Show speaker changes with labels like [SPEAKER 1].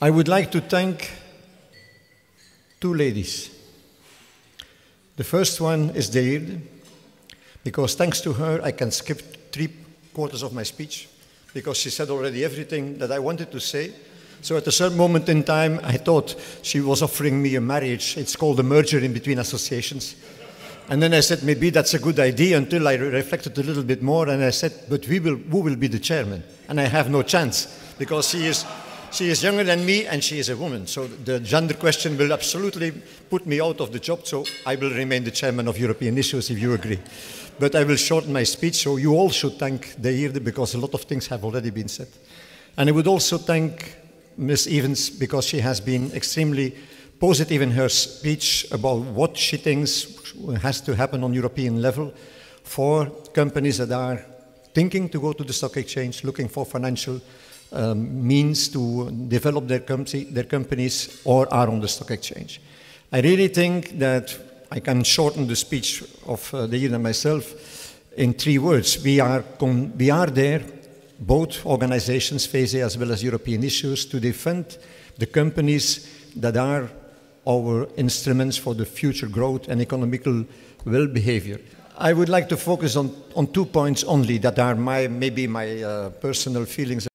[SPEAKER 1] I would like to thank two ladies. The first one is Deirde, because thanks to her I can skip 3/4 of my speech, because she said already everything that I wanted to say. So at a certain moment in time, I thought she was offering me a marriage. It's called a merger in between associations. And then I said, maybe that's a good idea, until I reflected a little bit more, and I said, but who will be the chairman? And I have no chance, because she is younger than me and she is a woman. So the gender question will absolutely put me out of the job, so I will remain the chairman of European Issues, if you agree. But I will shorten my speech, so you all should thank Deirde, because a lot of things have already been said. And I would also thank Ms. Evans, because she has been extremely positive in her speech about what she thinks has to happen on European level for companies that are thinking to go to the stock exchange, looking for financial means to develop their companies or are on the stock exchange. I really think that I can shorten the speech of Deirde and myself in 3 words. We are there, both organizations, FESE as well as European Issues, to defend the companies that are our instruments for the future growth and economical well-behavior. I would like to focus on 2 points only that are maybe my personal feelings